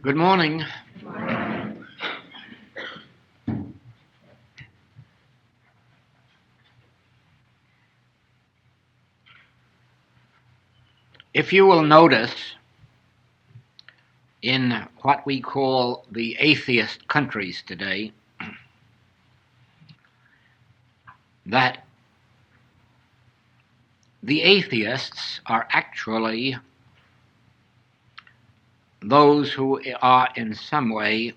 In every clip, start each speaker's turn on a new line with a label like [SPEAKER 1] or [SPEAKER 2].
[SPEAKER 1] Good morning. If you will notice, in what we call the atheist countries today, that the atheists are actually those who are in some way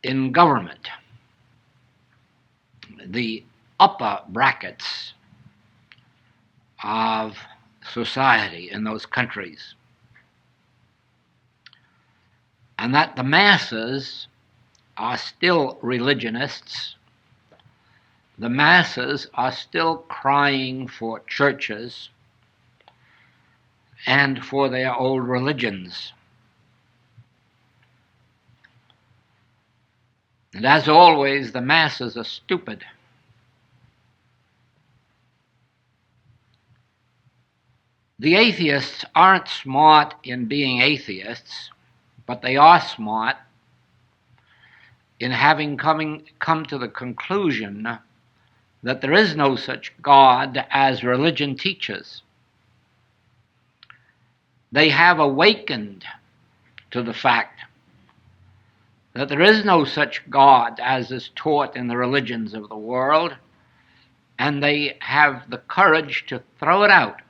[SPEAKER 1] in government, the upper brackets of society in those countries, and that the masses are still religionists. The masses are still crying for churches and for their old religions. And as always, the masses are stupid. The atheists aren't smart in being atheists, but they are smart in having come to the conclusion that there is no such God as religion teaches. They have awakened to the fact that there is no such God as is taught in the religions of the world, and they have the courage to throw it out.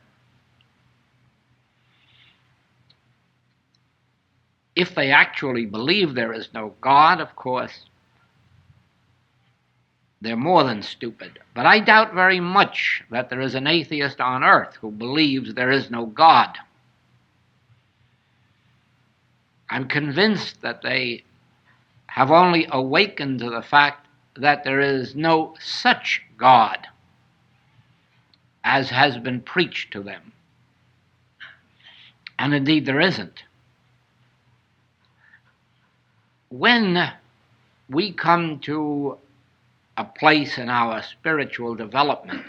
[SPEAKER 1] If they actually believe there is no God, of course, they're more than stupid. But I doubt very much that there is an atheist on earth who believes there is no God. I'm convinced that they have only awakened to the fact that there is no such God as has been preached to them. And indeed there isn't. When we come to a place in our spiritual development,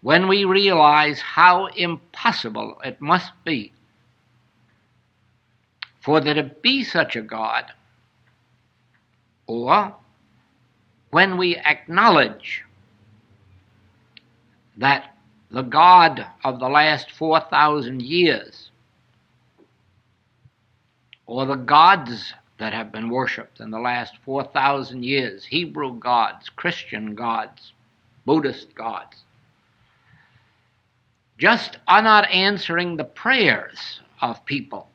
[SPEAKER 1] when we realize how impossible it must be for there to be such a God, or when we acknowledge that the God of the last 4,000 years, or the gods that have been worshipped in the last 4,000 years, Hebrew gods, Christian gods, Buddhist gods, just are not answering the prayers of people,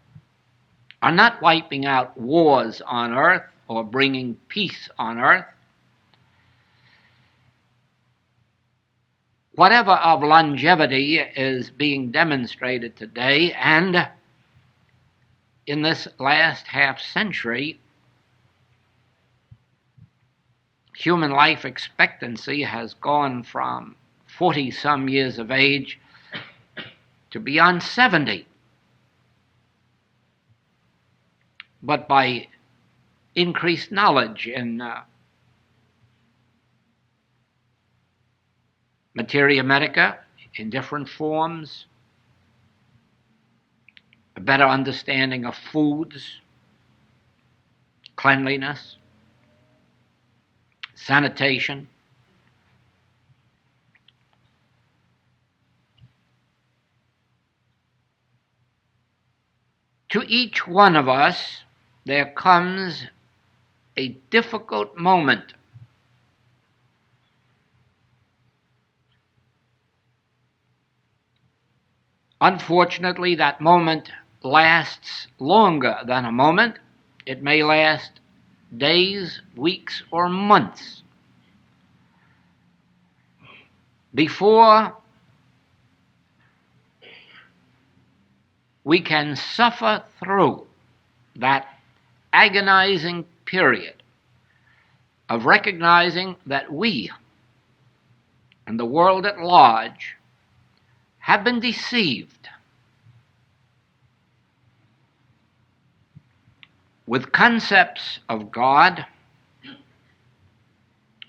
[SPEAKER 1] are not wiping out wars on earth or bringing peace on earth. Whatever of longevity is being demonstrated today, and in this last half century, human life expectancy has gone from 40-some years of age to beyond 70. But by increased knowledge in materia medica in different forms, a better understanding of foods, cleanliness, sanitation, to each one of us there comes a difficult moment. Unfortunately, that moment lasts longer than a moment. It may last days, weeks, or months before we can suffer through that agonizing period of recognizing that we and the world at large have been deceived with concepts of God,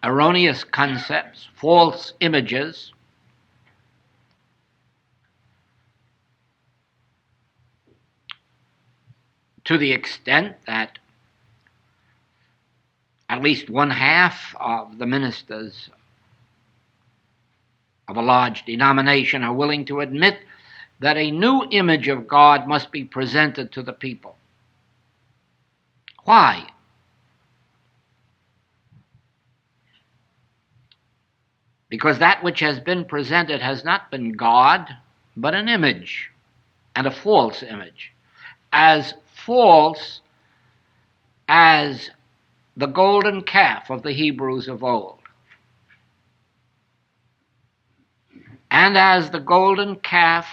[SPEAKER 1] erroneous concepts, false images, to the extent that at least one half of the ministers of a large denomination are willing to admit that a new image of God must be presented to the people. Why? Because that which has been presented has not been God, but an image, and a false image. As false as the golden calf of the Hebrews of old. And as the golden calf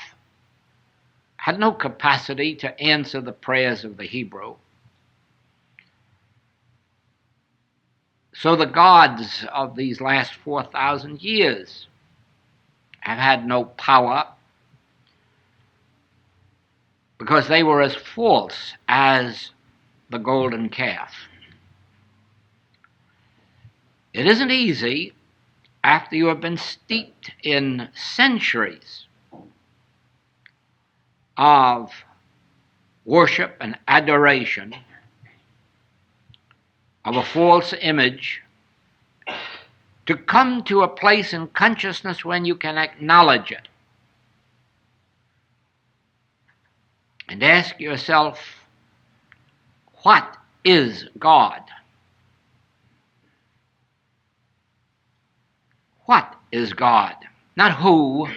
[SPEAKER 1] had no capacity to answer the prayers of the Hebrew, so the gods of these last 4,000 years have had no power because they were as false as the golden calf. It isn't easy, after you have been steeped in centuries of worship and adoration of a false image, to come to a place in consciousness when you can acknowledge it and ask yourself, what is God? What is God? Not who.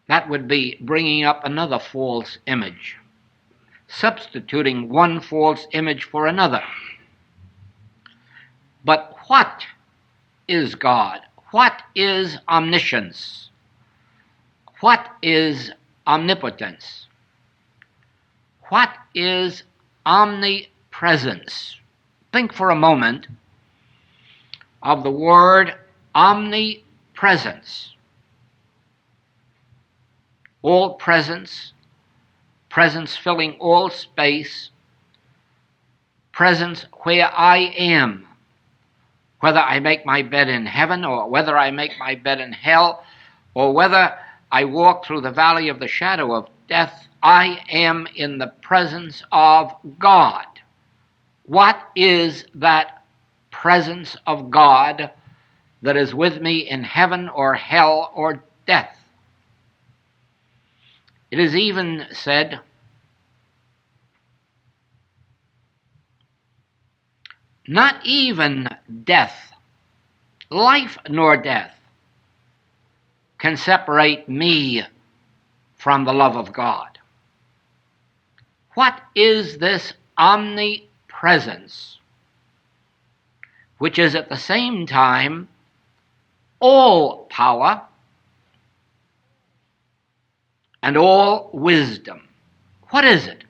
[SPEAKER 1] That would be bringing up another false image, substituting one false image for another. But what is God? What is omniscience? What is omnipotence? What is omnipresence? Think for a moment of the word omnipresence. All presence, presence filling all space, presence where I am, whether I make my bed in heaven or whether I make my bed in hell, or whether I walk through the valley of the shadow of death, I am in the presence of God. What is that presence of God that is with me in heaven or hell or death? It is even said, not even death, life nor death, can separate me from the love of God. What is this omnipresence, which is at the same time all power and all wisdom? What is it?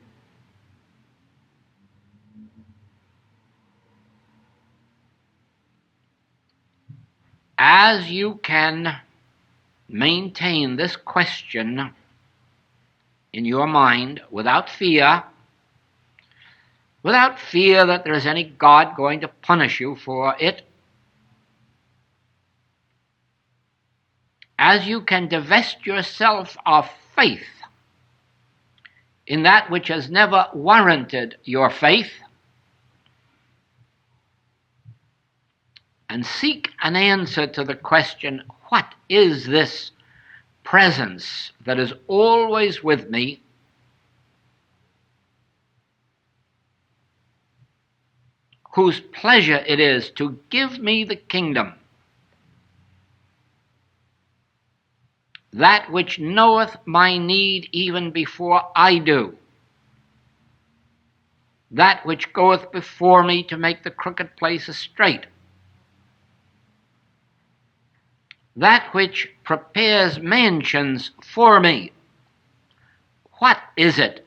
[SPEAKER 1] As you can maintain this question in your mind without fear that there is any God going to punish you for it, as you can divest yourself of faith in that which has never warranted your faith, and seek an answer to the question, what is this presence that is always with me, whose pleasure it is to give me the kingdom, that which knoweth my need even before I do, that which goeth before me to make the crooked places straight, that which prepares mansions for me. What is it?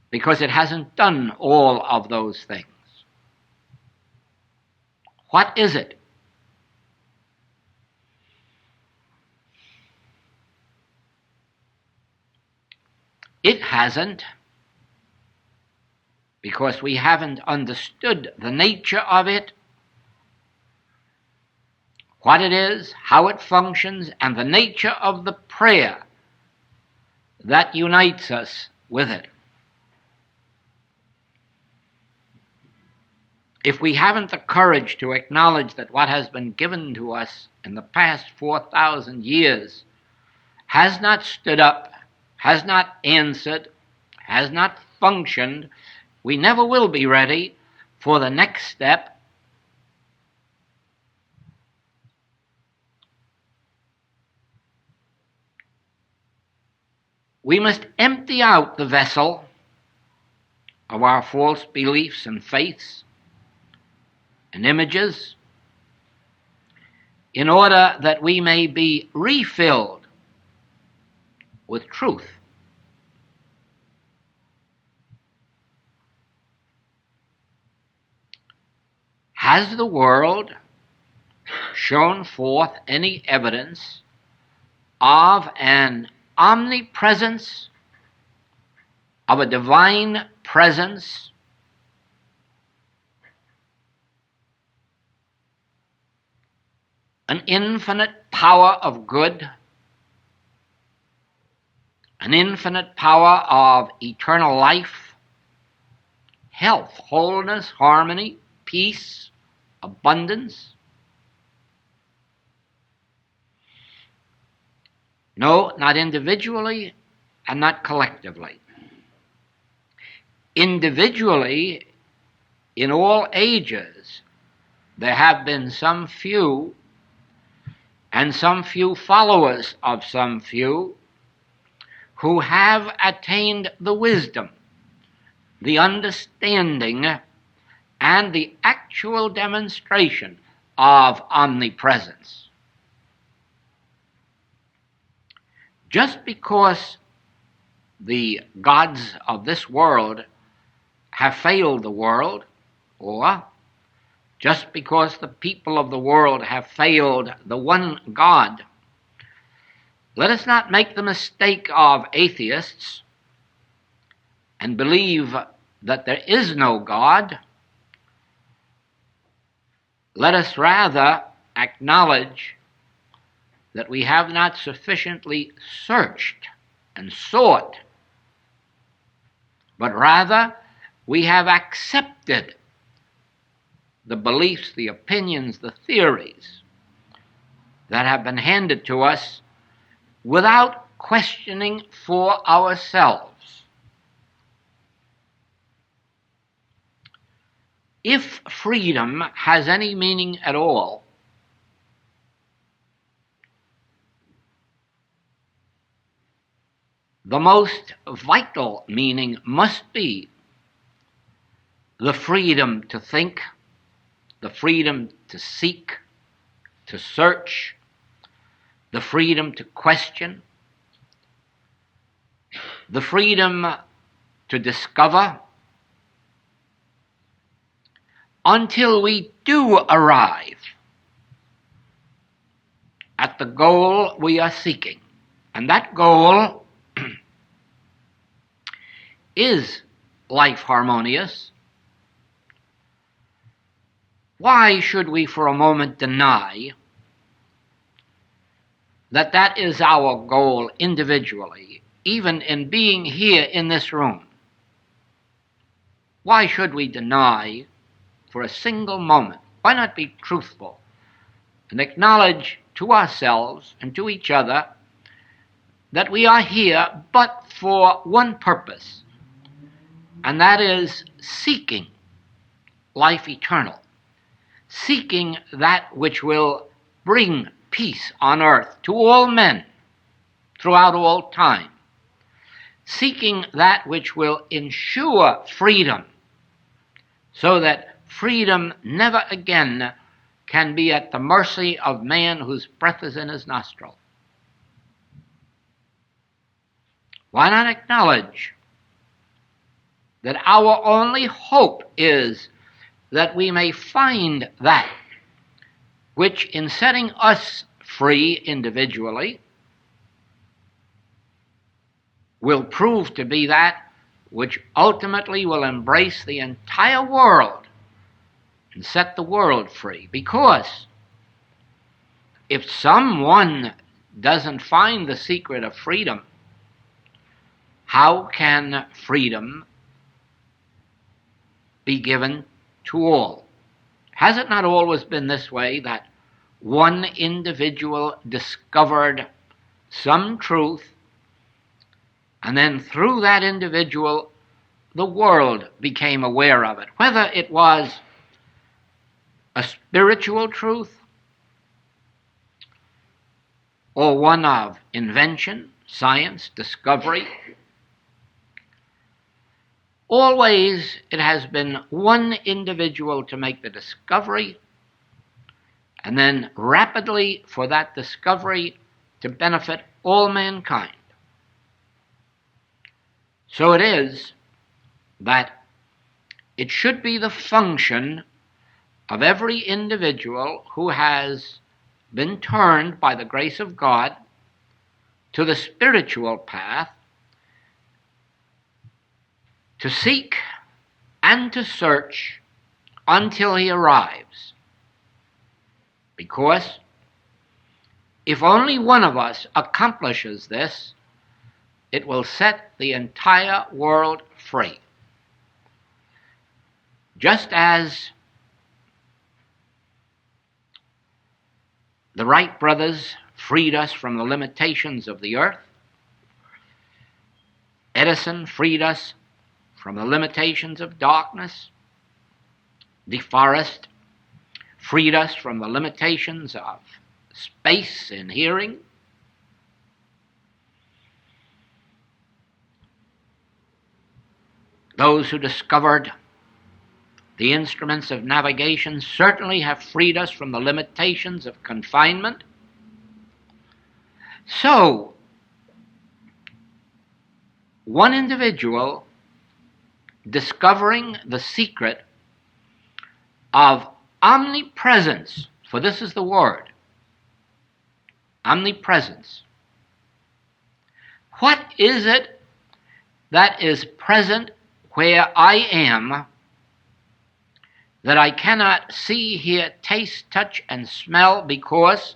[SPEAKER 1] Because it hasn't done all of those things. What is it? It hasn't, because we haven't understood the nature of it, what it is, how it functions, and the nature of the prayer that unites us with it. If we haven't the courage to acknowledge that what has been given to us in the past 4,000 years has not stood up, has not answered, has not functioned, we never will be ready for the next step. We must empty out the vessel of our false beliefs and faiths and images in order that we may be refilled with truth. Has the world shown forth any evidence of an omnipresence, of a divine presence, an infinite power of good, an infinite power of eternal life, health, wholeness, harmony, peace, abundance? No, not individually and not collectively. Individually, in all ages, there have been some few, and some few followers of some few, who have attained the wisdom, the understanding, and the actual demonstration of omnipresence. Just because the gods of this world have failed the world, or just because the people of the world have failed the one God, let us not make the mistake of atheists and believe that there is no God. Let us rather acknowledge that we have not sufficiently searched and sought, but rather we have accepted the beliefs, the opinions, the theories that have been handed to us without questioning for ourselves. If freedom has any meaning at all, the most vital meaning must be the freedom to think, the freedom to seek, to search, the freedom to question, the freedom to discover, until we do arrive at the goal we are seeking. And that goal is life harmonious. Why should we for a moment deny that that is our goal individually, even in being here in this room? Why should we deny for a single moment? Why not be truthful and acknowledge to ourselves and to each other that we are here but for one purpose, and that is seeking life eternal, seeking that which will bring peace on earth to all men throughout all time, seeking that which will ensure freedom, so that freedom never again can be at the mercy of man whose breath is in his nostril. Why not acknowledge that our only hope is that we may find that which, in setting us free individually, will prove to be that which ultimately will embrace the entire world and set the world free? Because if someone doesn't find the secret of freedom, how can freedom be given to all? Has it not always been this way, that one individual discovered some truth, and then through that individual the world became aware of it, whether it was a spiritual truth or one of invention, science, discovery? Always it has been one individual to make the discovery, and then rapidly for that discovery to benefit all mankind. So it is that it should be the function of every individual who has been turned by the grace of God to the spiritual path to seek and to search until he arrives. Because if only one of us accomplishes this, it will set the entire world free. Just as the Wright brothers freed us from the limitations of the earth, Edison freed us from the limitations of darkness, DeForest freed us from the limitations of space and hearing, those who discovered the instruments of navigation certainly have freed us from the limitations of confinement. So, one individual discovering the secret of omnipresence, for this is the word, omnipresence. What is it that is present where I am, that I cannot see, hear, taste, touch, and smell, because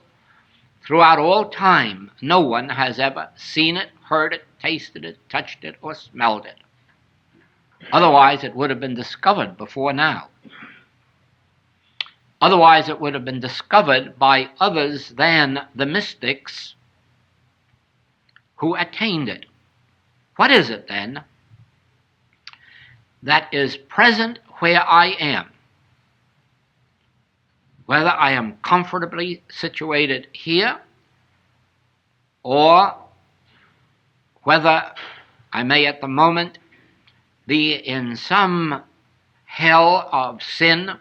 [SPEAKER 1] throughout all time no one has ever seen it, heard it, tasted it, touched it, or smelled it? Otherwise it would have been discovered before now. Otherwise it would have been discovered by others than the mystics who attained it. What is it then that is present where I am? Whether I am comfortably situated here, or whether I may at the moment be in some hell of sin,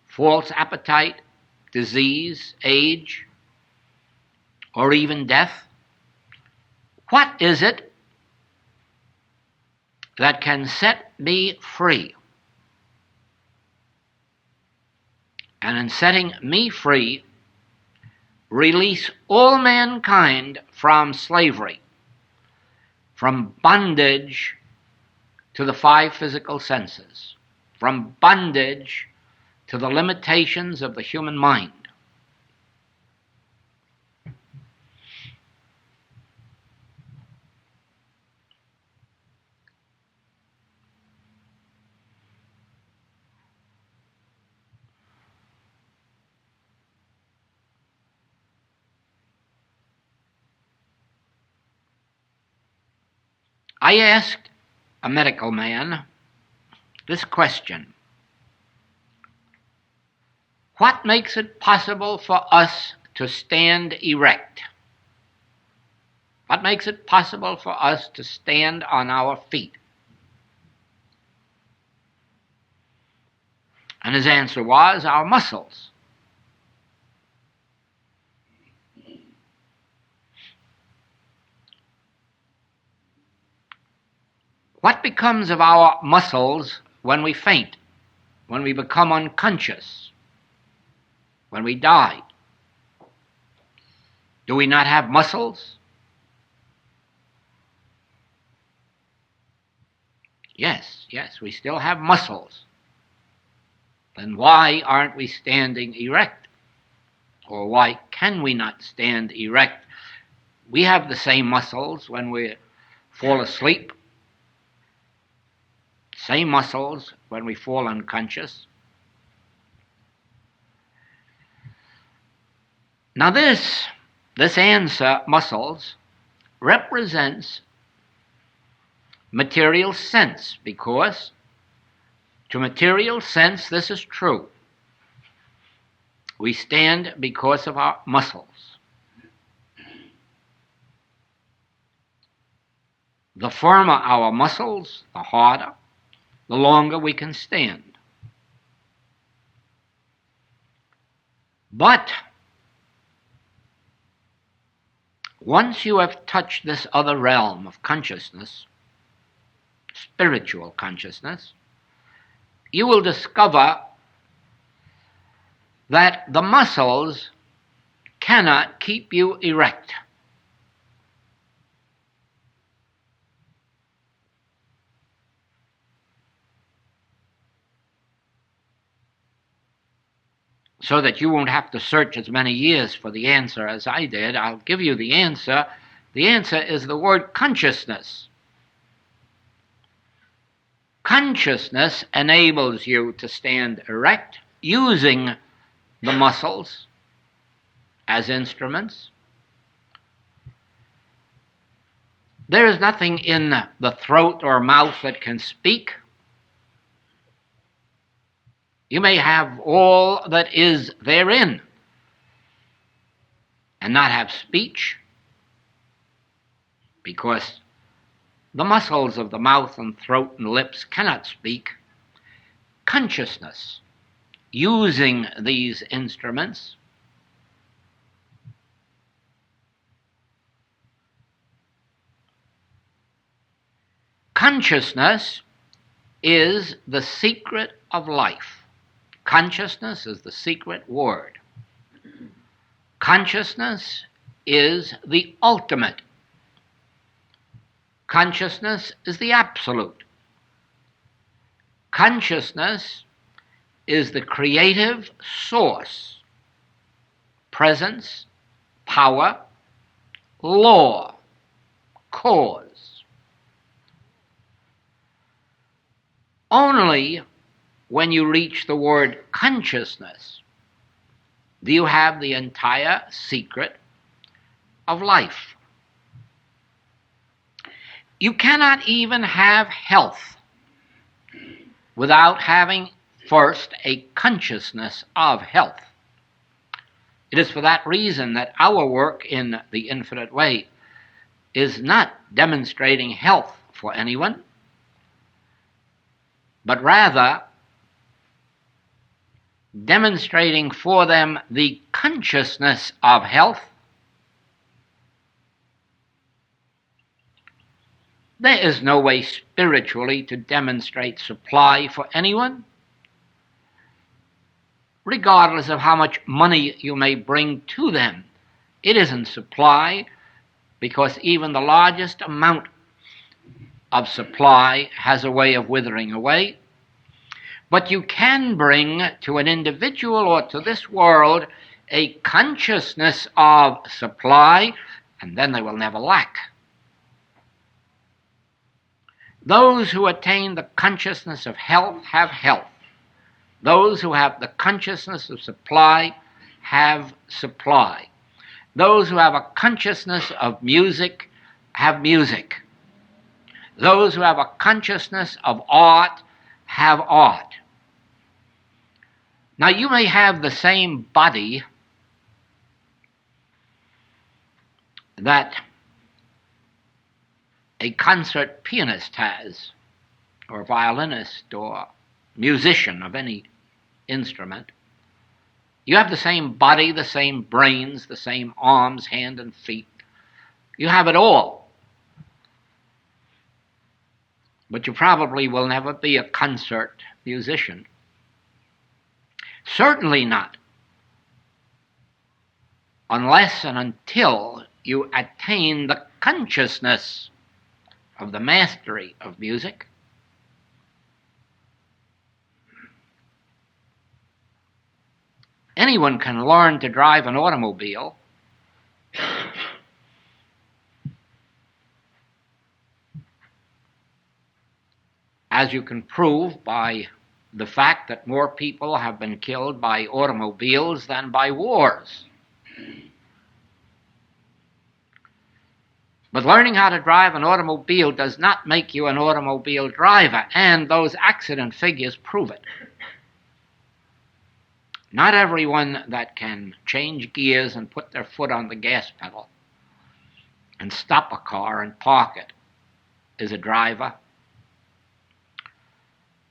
[SPEAKER 1] false appetite, disease, age, or even death. What is it that can set me free? And in setting me free, release all mankind from slavery, from bondage to the five physical senses, from bondage to the limitations of the human mind. I asked a medical man this question: what makes it possible for us to stand erect? What makes it possible for us to stand on our feet? And his answer was, our muscles. What becomes of our muscles when we faint, when we become unconscious, when we die? Do we not have muscles? Yes, we still have muscles. Then why aren't we standing erect? Or why can we not stand erect? We have the same muscles when we're fall asleep. Same muscles when we fall unconscious. Now this answer, muscles, represents material sense, because to material sense this is true. We stand because of our muscles. The firmer our muscles, the harder, the longer we can stand. But once you have touched this other realm of consciousness, spiritual consciousness, you will discover that the muscles cannot keep you erect. So that you won't have to search as many years for the answer as I did, I'll give you the answer. The answer is the word consciousness. Consciousness enables you to stand erect using the muscles as instruments. There is nothing in the throat or mouth that can speak. You may have all that is therein and not have speech, because the muscles of the mouth and throat and lips cannot speak. Consciousness, using these instruments, consciousness is the secret of life. Consciousness is the secret word. Consciousness is the ultimate. Consciousness is the absolute. Consciousness is the creative source, presence, power, law, cause. Only when you reach the word consciousness do you have the entire secret of life. You cannot even have health without having first a consciousness of health. It is for that reason that our work in the Infinite Way is not demonstrating health for anyone, but rather demonstrating for them the consciousness of health. There is no way spiritually to demonstrate supply for anyone, regardless of how much money you may bring to them. It isn't supply, because even the largest amount of supply has a way of withering away. But you can bring to an individual or to this world a consciousness of supply, and then they will never lack. Those who attain the consciousness of health have health. Those who have the consciousness of supply have supply. Those who have a consciousness of music have music. Those who have a consciousness of art have art. Now, you may have the same body that a concert pianist has, or a violinist, or musician of any instrument. You have the same body, the same brains, the same arms, hands, and feet. You have it all. But you probably will never be a concert musician. Certainly not unless and until you attain the consciousness of the mastery of music. Anyone can learn to drive an automobile, as you can prove by the fact that more people have been killed by automobiles than by wars. But learning how to drive an automobile does not make you an automobile driver, and those accident figures prove it. Not everyone that can change gears and put their foot on the gas pedal and stop a car and park it is a driver.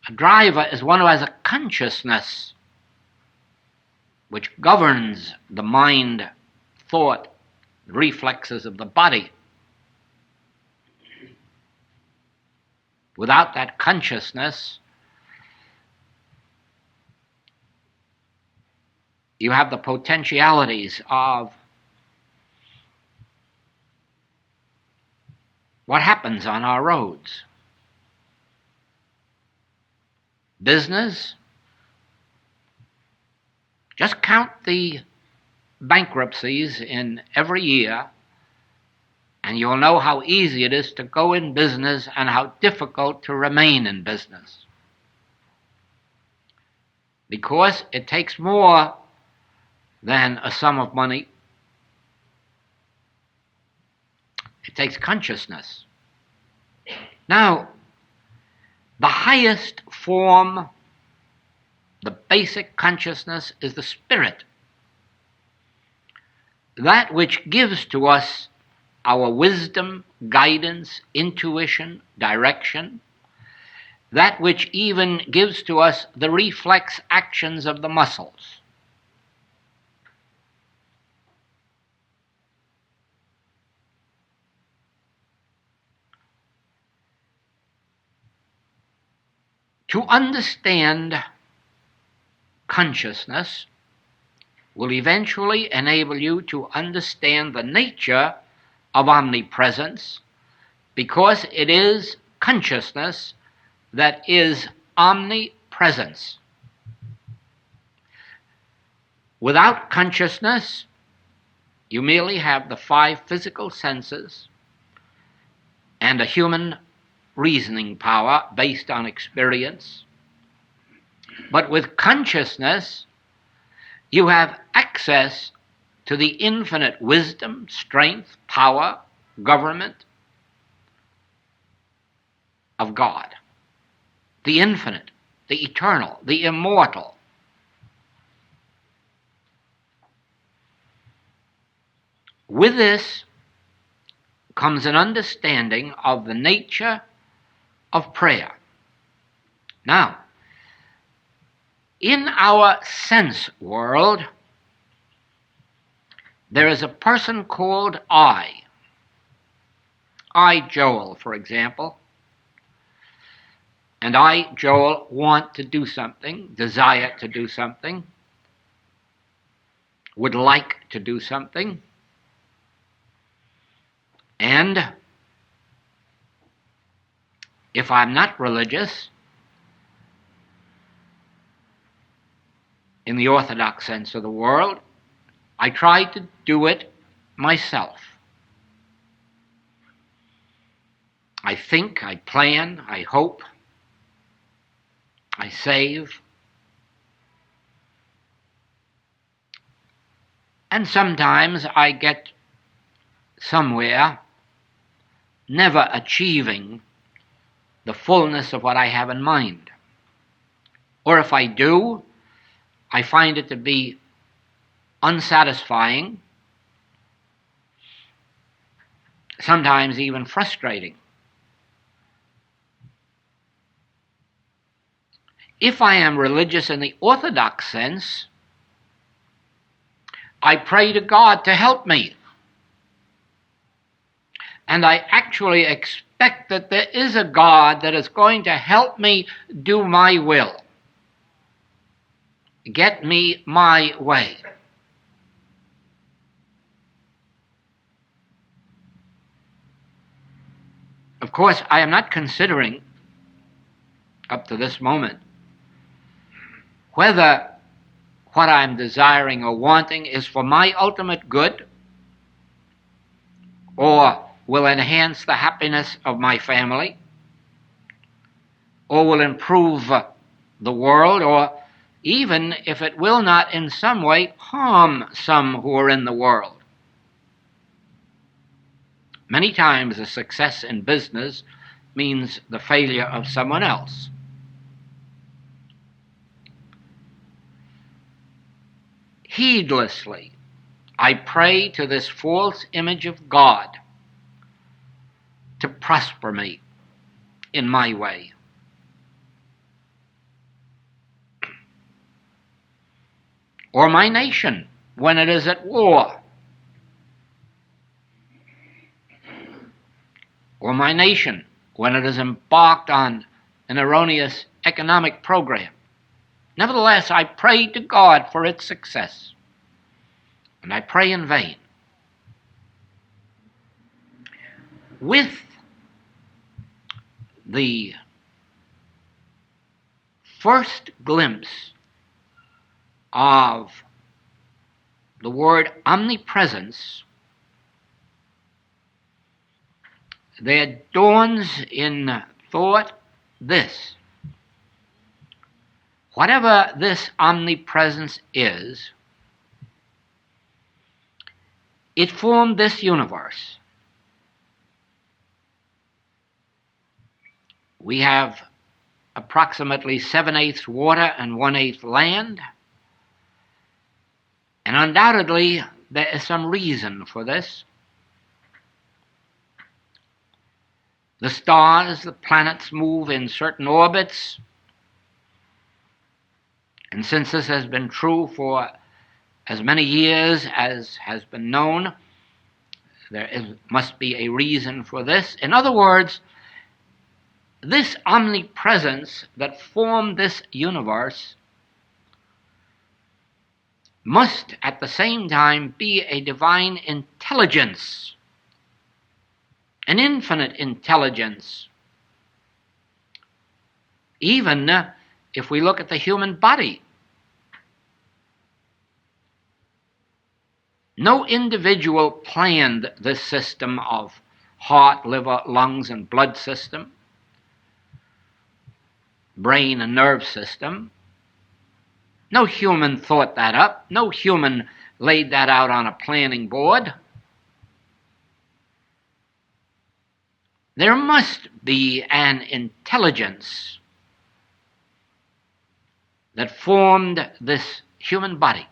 [SPEAKER 1] A driver is one who has a consciousness which governs the mind, thought, reflexes of the body. Without that consciousness, you have the potentialities of what happens on our roads. Business, just count the bankruptcies in every year, and you'll know how easy it is to go in business and how difficult to remain in business. Because it takes more than a sum of money. It takes consciousness. Now, the highest form, the basic consciousness, is the spirit. That which gives to us our wisdom, guidance, intuition, direction, that which even gives to us the reflex actions of the muscles. To understand consciousness will eventually enable you to understand the nature of omnipresence, because it is consciousness that is omnipresence. Without consciousness, you merely have the 5 physical senses and a human reasoning power based on experience. But with consciousness, you have access to the infinite wisdom, strength, power, government of God. The infinite, the eternal, the immortal. With this comes an understanding of the nature of prayer. Now, in our sense world, there is a person called I, Joel, for example. And I, Joel, want to do something, desire to do something, would like to do something, and if I'm not religious, in the orthodox sense of the word, I try to do it myself. I think, I plan, I hope, I save, and sometimes I get somewhere, never achieving the fullness of what I have in mind. Or if I do, I find it to be unsatisfying, sometimes even frustrating. If I am religious in the orthodox sense, I pray to God to help me. And I actually expect that there is a God that is going to help me do my will, get me my way. Of course, I am not considering, up to this moment, whether what I'm desiring or wanting is for my ultimate good or will enhance the happiness of my family or will improve the world, or even if it will not in some way harm some who are in the world. Many times a success in business means the failure of someone else. Heedlessly, I pray to this false image of God to prosper me in my way. Or my nation when it is at war. Or my nation when it is embarked on an erroneous economic program. Nevertheless, I pray to God for its success, and I pray in vain. With the first glimpse of the word omnipresence, there dawns in thought this: whatever this omnipresence is, it formed this universe. We have approximately 7/8 water and 1/8 land, and undoubtedly there is some reason for this. The stars, the planets move in certain orbits, and since this has been true for as many years as has been known, must be a reason for this. In other words, this omnipresence that formed this universe must at the same time be a divine intelligence, an infinite intelligence. Even if we look at the human body, no individual planned this system of heart, liver, lungs, and blood system, brain and nerve system. No human thought that up. No human laid that out on a planning board. There must be an intelligence that formed this human body.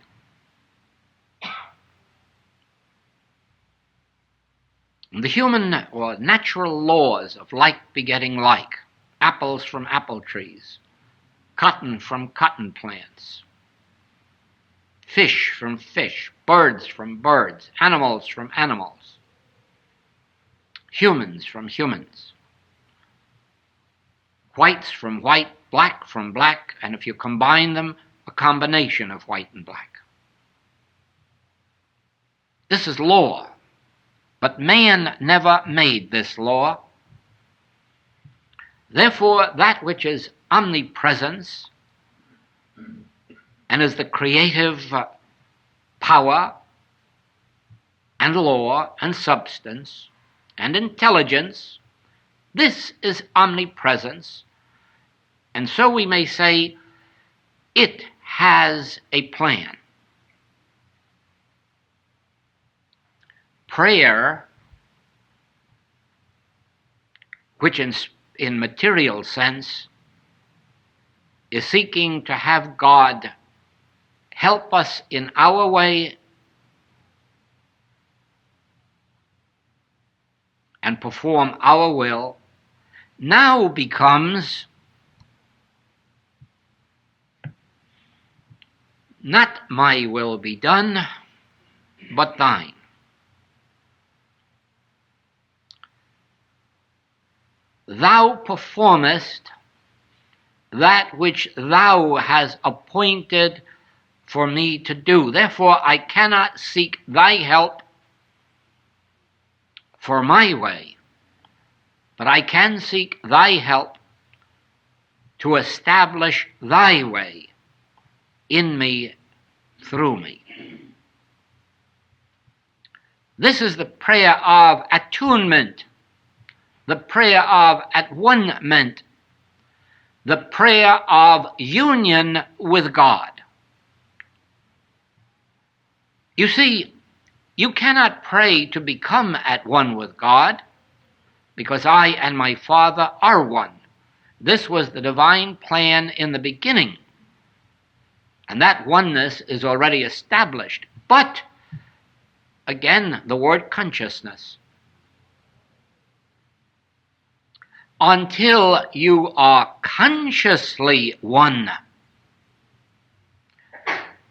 [SPEAKER 1] The human or natural laws of like begetting like, apples from apple trees, cotton from cotton plants, fish from fish, birds from birds, animals from animals, humans from humans, whites from white, black from black, and if you combine them, a combination of white and black. This is law, but man never made this law. Therefore, that which is omnipresence and is the creative power and law and substance and intelligence, this is omnipresence, and so we may say it has a plan. Prayer, which in material sense is seeking to have God help us in our way and perform our will, now becomes not my will be done, but thine. Thou performest that which thou hast appointed for me to do. Therefore, I cannot seek thy help for my way, but I can seek thy help to establish thy way in me, through me. This is the prayer of attunement, the prayer of at-one-ment, the prayer of union with God. You see, you cannot pray to become at one with God, because I and my Father are one. This was the divine plan in the beginning, and that oneness is already established. But, again, the word consciousness. Until you are consciously one,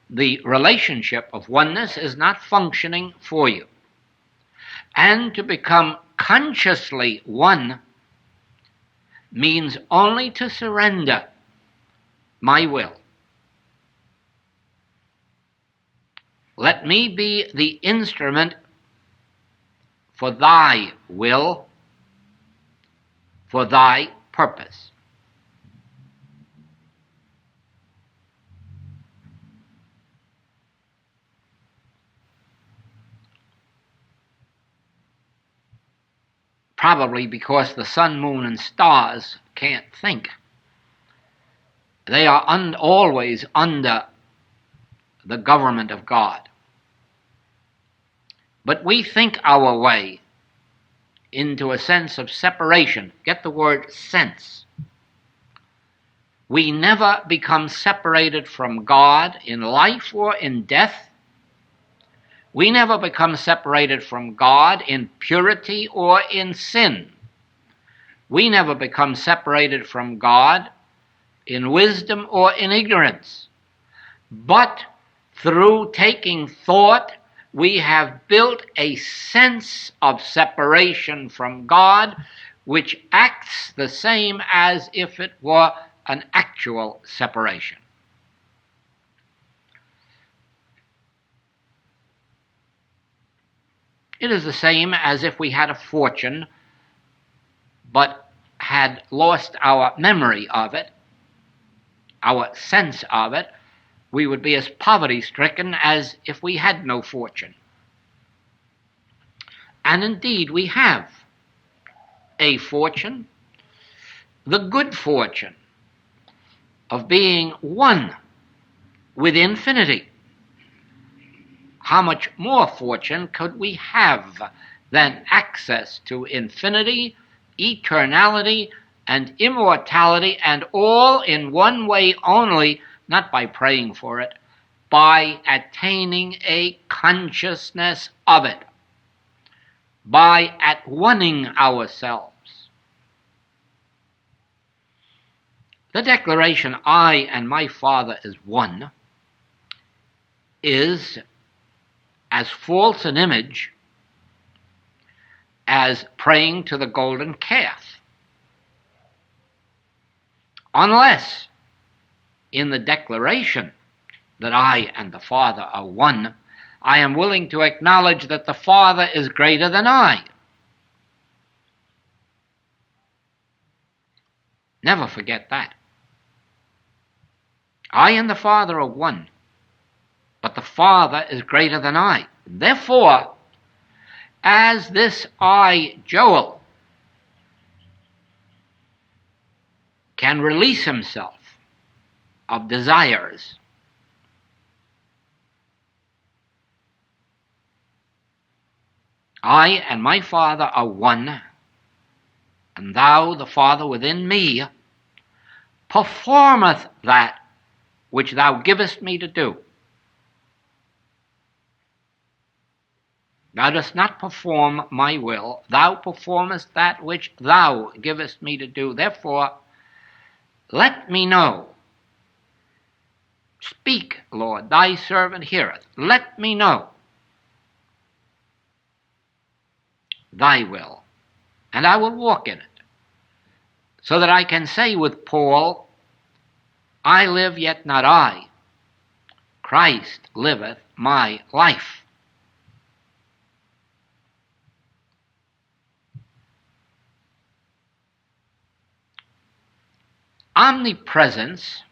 [SPEAKER 1] the relationship of oneness is not functioning for you. And to become consciously one means only to surrender my will. Let me be the instrument for thy will, for thy purpose. Probably because the sun, moon, and stars can't think. They are always under the government of God. But we think our way into a sense of separation. Get the word sense. We never become separated from God in life or in death. We never become separated from God in purity or in sin. We never become separated from God in wisdom or in ignorance. But through taking thought, we have built a sense of separation from God, which acts the same as if it were an actual separation. It is the same as if we had a fortune, but had lost our memory of it, our sense of it. We would be as poverty-stricken as if we had no fortune. And indeed, we have a fortune, the good fortune of being one with infinity. How much more fortune could we have than access to infinity, eternality, and immortality, and all in one way only, not by praying for it, by attaining a consciousness of it, by at-oneing ourselves. The declaration, I and my Father is one, is as false an image as praying to the golden calf. Unless in the declaration that I and the Father are one, I am willing to acknowledge that the Father is greater than I. Never forget that. I and the Father are one, but the Father is greater than I. Therefore, as this I, Joel, can release himself of desires, I and my Father are one, and thou, the Father within me, performeth that which thou givest me to do. Thou dost not perform my will, thou performest that which thou givest me to do. Therefore, let me know. Speak, Lord, thy servant heareth. Let me know thy will, and I will walk in it, so that I can say with Paul, I live, yet not I. Christ liveth my life. Omnipresence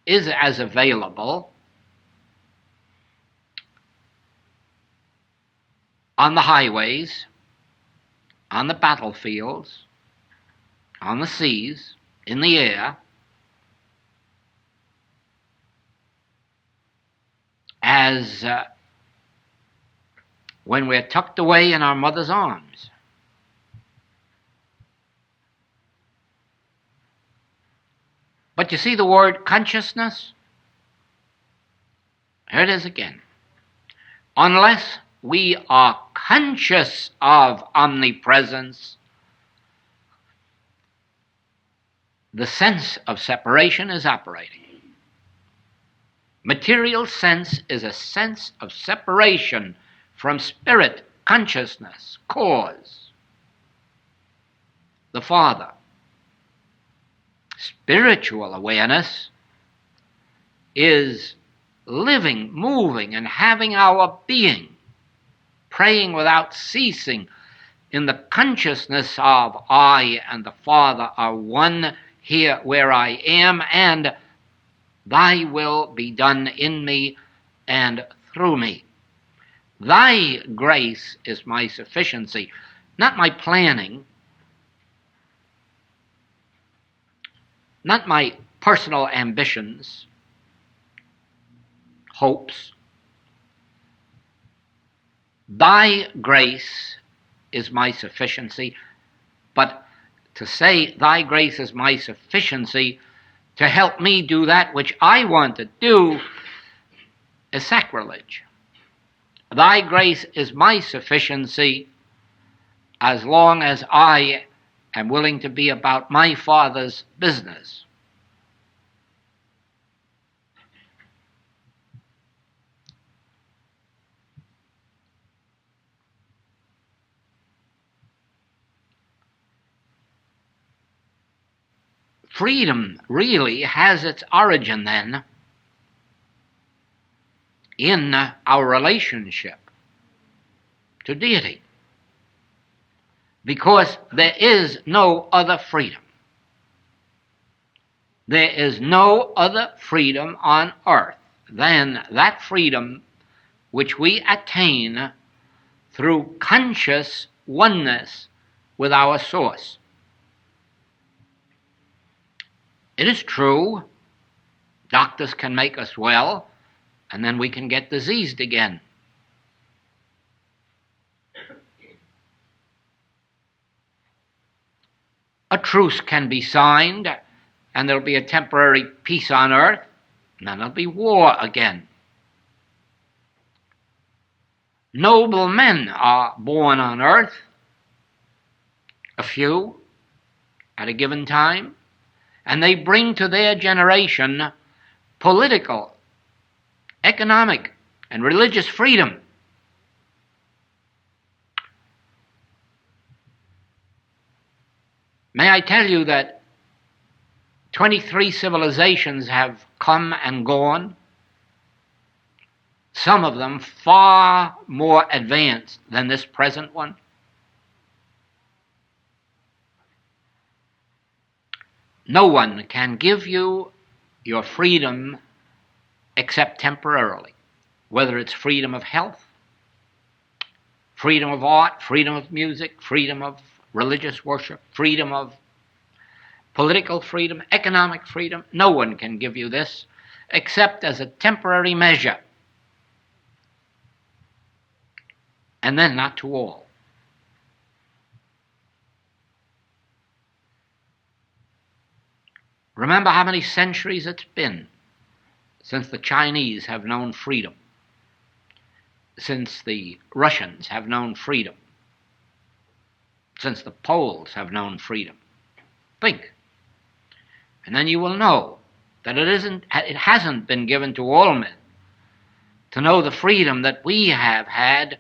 [SPEAKER 1] is as available on the highways, on the battlefields, on the seas, in the air as when we're tucked away in our mother's arms. But you see the word consciousness? Here it is again. Unless we are conscious of omnipresence, the sense of separation is operating. Material sense is a sense of separation from spirit, consciousness, cause, the Father. Spiritual awareness is living, moving, and having our being, praying without ceasing in the consciousness of I and the Father are one here where I am, and Thy will be done in me and through me. Thy grace is my sufficiency, not my planning, not my personal ambitions, hopes. Thy grace is my sufficiency, but to say thy grace is my sufficiency to help me do that which I want to do is sacrilege. Thy grace is my sufficiency as long as I am willing to be about my Father's business. Freedom really has its origin then in our relationship to deity, because there is no other freedom. There is no other freedom on earth than that freedom which we attain through conscious oneness with our source. It is true, doctors can make us well, and then we can get diseased again. A truce can be signed, and there'll be a temporary peace on earth, and then there'll be war again. Noble men are born on earth, a few at a given time, and they bring to their generation political, economic, and religious freedom. May I tell you that 23 civilizations have come and gone, some of them far more advanced than this present one. No one can give you your freedom except temporarily, whether it's freedom of health, freedom of art, freedom of music, freedom of religious worship, freedom of political freedom, economic freedom. No one can give you this except as a temporary measure, and then not to all. Remember how many centuries it's been since the Chinese have known freedom, since the Russians have known freedom, since the Poles have known freedom. Think. And then you will know that it hasn't been given to all men to know the freedom that we have had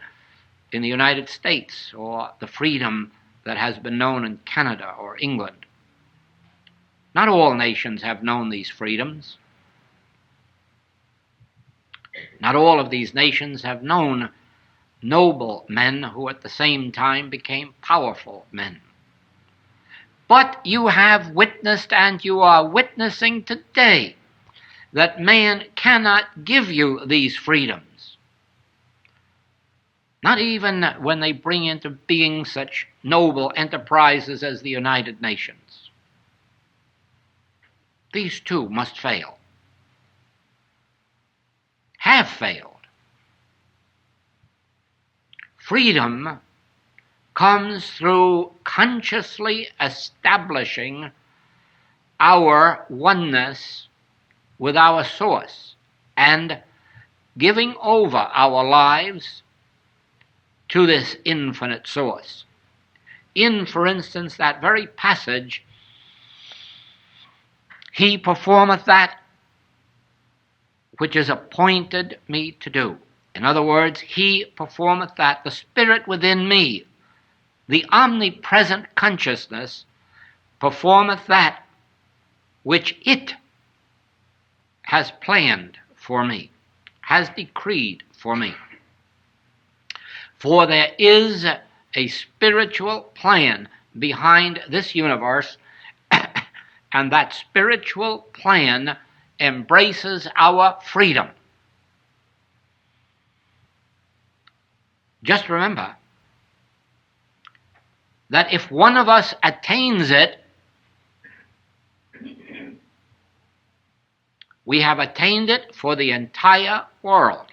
[SPEAKER 1] in the United States, or the freedom that has been known in Canada or England. Not all nations have known these freedoms. Not all of these nations have known noble men who at the same time became powerful men. But you have witnessed, and you are witnessing today, that man cannot give you these freedoms. Not even when they bring into being such noble enterprises as the United Nations. these two must fail, have failed. Freedom comes through consciously establishing our oneness with our source and giving over our lives to this infinite source. In, for instance, that very passage, he performeth that which is appointed me to do. In other words, he performeth that, the Spirit within me, the omnipresent consciousness, performeth that which it has planned for me, has decreed for me. For there is a spiritual plan behind this universe, and that spiritual plan embraces our freedom. Just remember that if one of us attains it, we have attained it for the entire world.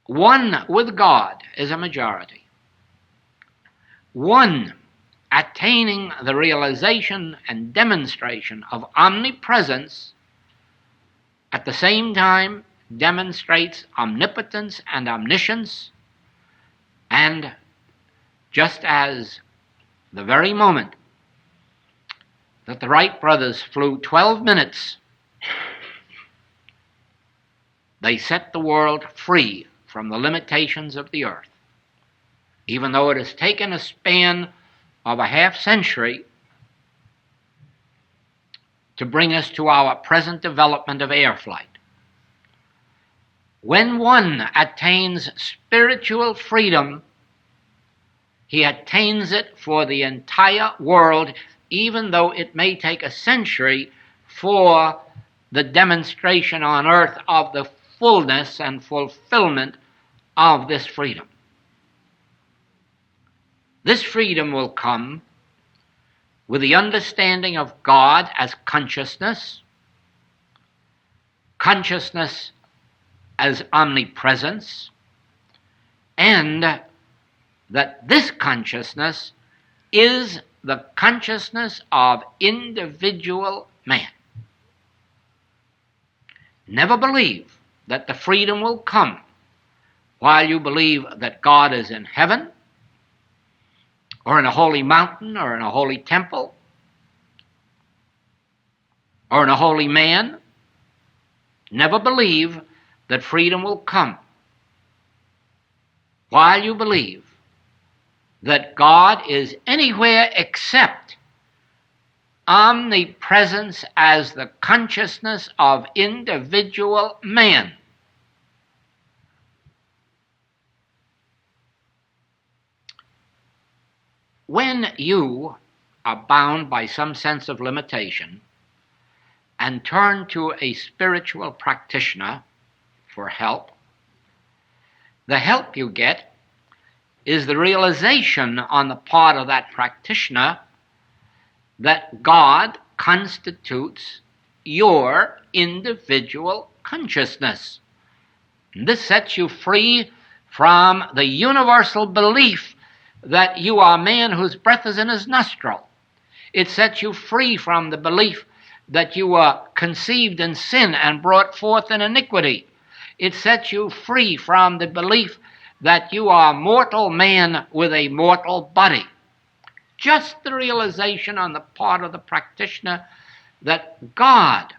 [SPEAKER 1] One with God is a majority. One attaining the realization and demonstration of omnipresence at the same time demonstrates omnipotence and omniscience, and just as the very moment that the Wright brothers flew 12 minutes, they set the world free from the limitations of the earth, even though it has taken a span of a half century to bring us to our present development of air flight. When one attains spiritual freedom, he attains it for the entire world, even though it may take a century for the demonstration on earth of the fullness and fulfillment of this freedom. This freedom will come with the understanding of God as consciousness, consciousness as omnipresence, and that this consciousness is the consciousness of individual man. Never believe that the freedom will come while you believe that God is in heaven, or in a holy mountain, or in a holy temple, or in a holy man. Never believe that freedom will come while you believe that God is anywhere except omnipresence as the consciousness of individual man. When you are bound by some sense of limitation and turn to a spiritual practitioner for help, the help you get is the realization on the part of that practitioner that God constitutes your individual consciousness. And this sets you free from the universal belief that you are a man whose breath is in his nostril. It sets you free from the belief that you were conceived in sin and brought forth in iniquity. It sets you free from the belief that you are a mortal man with a mortal body. Just the realization on the part of the practitioner that God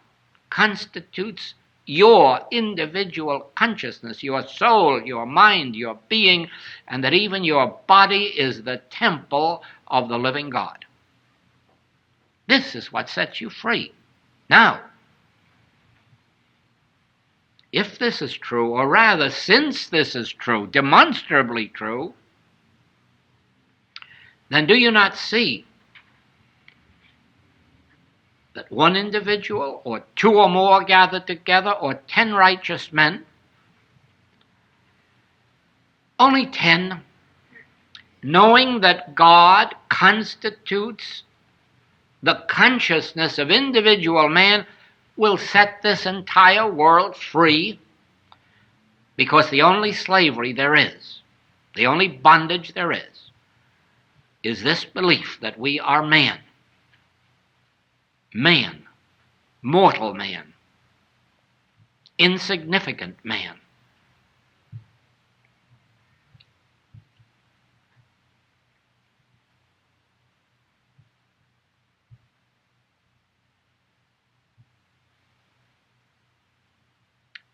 [SPEAKER 1] constitutes your individual consciousness, your soul, your mind, your being, and that even your body is the temple of the living God. This is what sets you free. Now, if this is true, or rather, since this is true, demonstrably true, then do you not see that one individual, or two or more gathered together, or 10 righteous men, only 10, knowing that God constitutes the consciousness of individual man, will set this entire world free, because the only slavery there is, the only bondage there is this belief that we are man. Man, mortal man, insignificant man.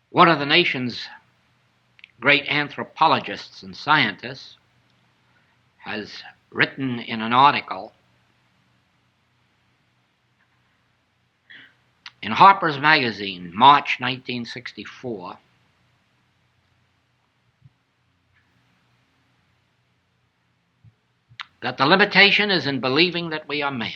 [SPEAKER 1] One of the nation's great anthropologists and scientists has written in an article in Harper's Magazine, March 1964, that the limitation is in believing that we are man.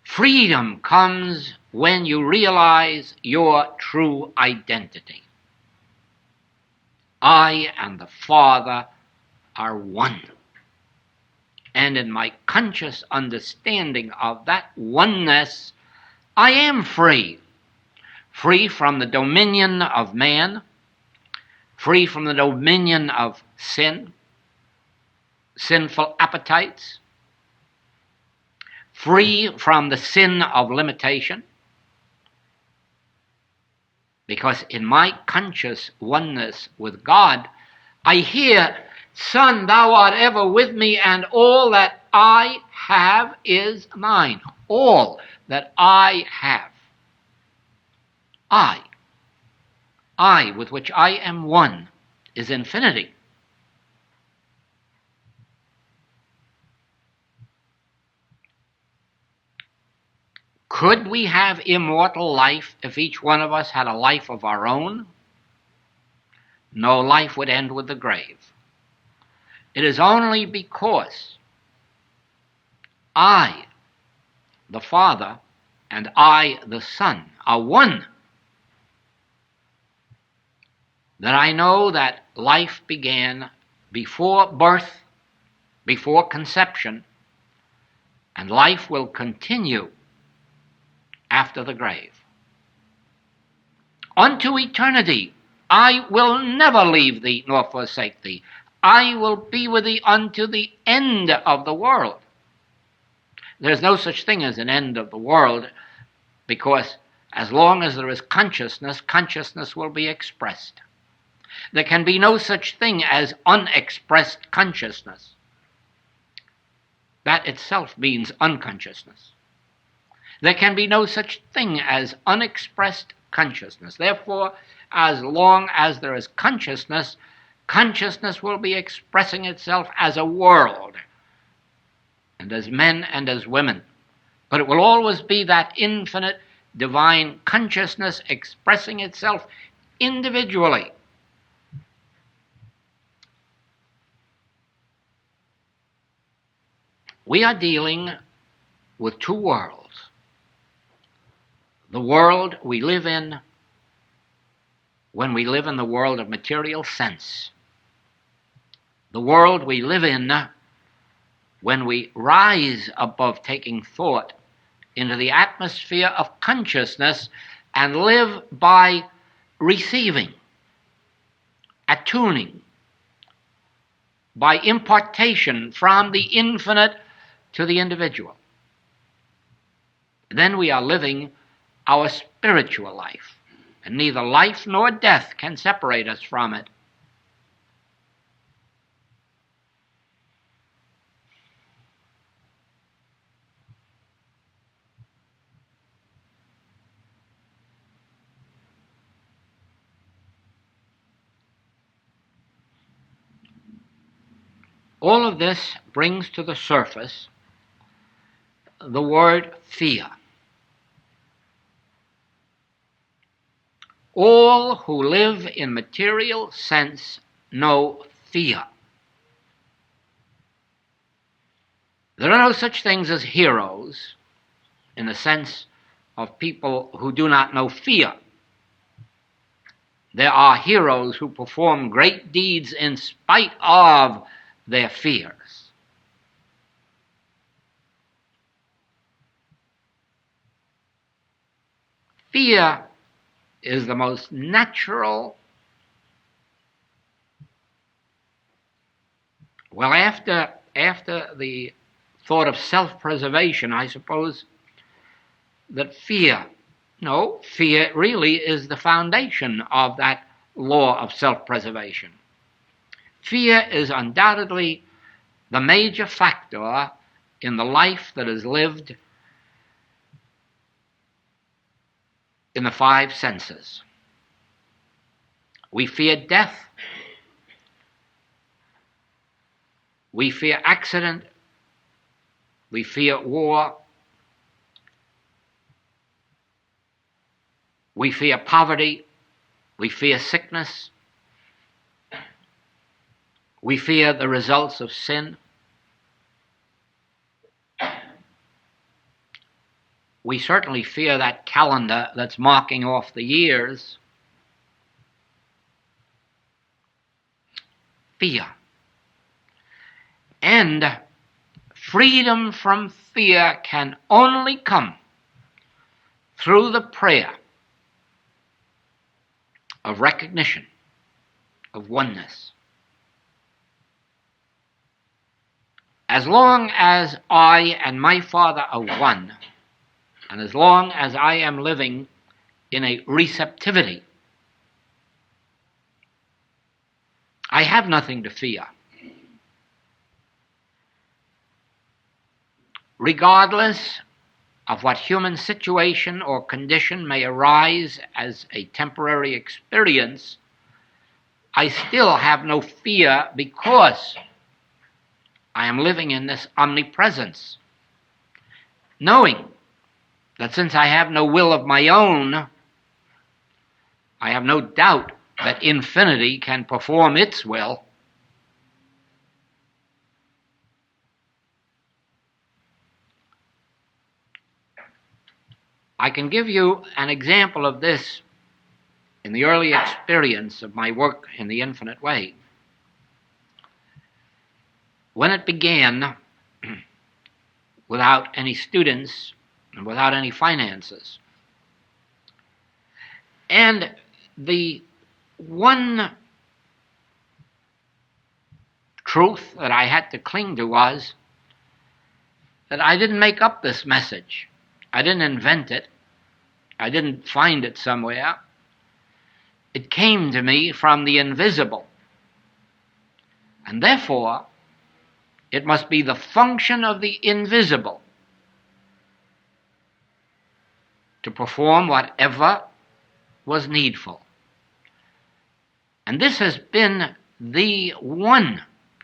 [SPEAKER 1] Freedom comes when you realize your true identity. I and the Father are one. And in my conscious understanding of that oneness, I am free. Free from the dominion of man, free from the dominion of sin, sinful appetites, free from the sin of limitation, because in my conscious oneness with God, I hear, Son, thou art ever with me, and all that I have is mine. All that I have. I with which I am one, is infinity. Could we have immortal life if each one of us had a life of our own? No, life would end with the grave. It is only because I, the Father, and I, the Son, are one, that I know that life began before birth, before conception, and life will continue after the grave. Unto eternity, I will never leave thee nor forsake thee. I will be with thee unto the end of the world. There's no such thing as an end of the world, because as long as there is consciousness, consciousness will be expressed. There can be no such thing as unexpressed consciousness. That itself means unconsciousness. There can be no such thing as unexpressed consciousness. Therefore, as long as there is consciousness, consciousness will be expressing itself as a world, and as men and as women. But it will always be that infinite divine consciousness expressing itself individually. We are dealing with two worlds. The world we live in when we live in the world of material sense. The world we live in when we rise above taking thought into the atmosphere of consciousness and live by receiving, attuning, by impartation from the infinite to the individual. Then we are living our spiritual life, and neither life nor death can separate us from it. All of this brings to the surface the word fear. All who live in material sense know fear. There are no such things as heroes in the sense of people who do not know fear. There are heroes who perform great deeds in spite of their fears. Fear is the most natural. Well, after the thought of self-preservation, I suppose that fear really is the foundation of that law of self-preservation. Fear is undoubtedly the major factor in the life that is lived in the five senses. We fear death. We fear accident. We fear war. We fear poverty. We fear sickness. We fear the results of sin. We certainly fear that calendar that's marking off the years. Fear. And freedom from fear can only come through the prayer of recognition, of oneness. As long as I and my Father are one, and as long as I am living in a receptivity, I have nothing to fear. Regardless of what human situation or condition may arise as a temporary experience, I still have no fear because I am living in this omnipresence, knowing that since I have no will of my own, I have no doubt that infinity can perform its will. I can give you an example of this in the early experience of my work in the infinite way. When it began, without any students and without any finances, and the one truth that I had to cling to was that I didn't make up this message. I didn't invent it. I didn't find it somewhere. It came to me from the invisible. And therefore, it must be the function of the invisible to perform whatever was needful. And this has been the one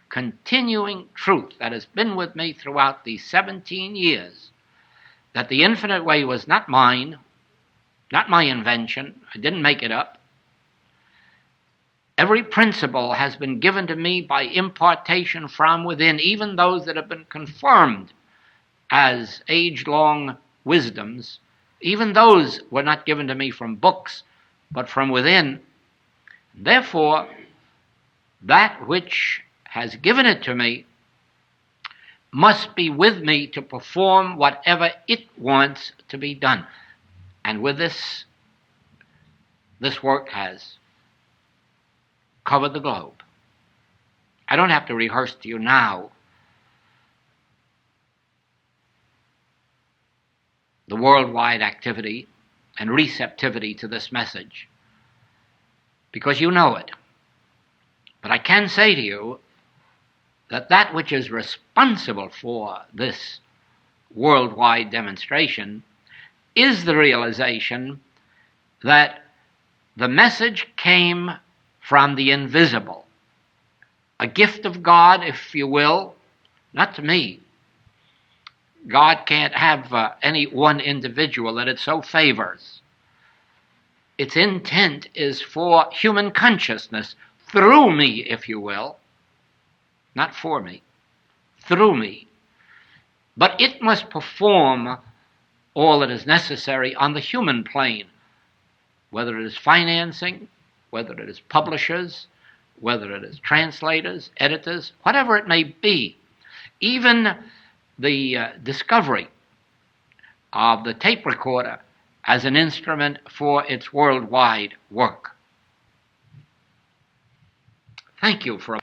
[SPEAKER 1] continuing truth that has been with me throughout these 17 years, that the infinite way was not mine, not my invention. I didn't make it up. Every principle has been given to me by impartation from within, even those that have been confirmed as age-long wisdoms. Even those were not given to me from books, but from within. Therefore, that which has given it to me must be with me to perform whatever it wants to be done. And with this work has covered the globe. I don't have to rehearse to you now the worldwide activity and receptivity to this message, because you know it. But I can say to you that that which is responsible for this worldwide demonstration is the realization that the message came from the invisible, a gift of God, if you will, not to me. God can't have any one individual that it so favors. Its intent is for human consciousness, through me, if you will, not for me, through me. But it must perform all that is necessary on the human plane, whether it is financing, whether it is publishers, whether it is translators, editors, whatever it may be. Even the discovery of the tape recorder as an instrument for its worldwide work. Thank you for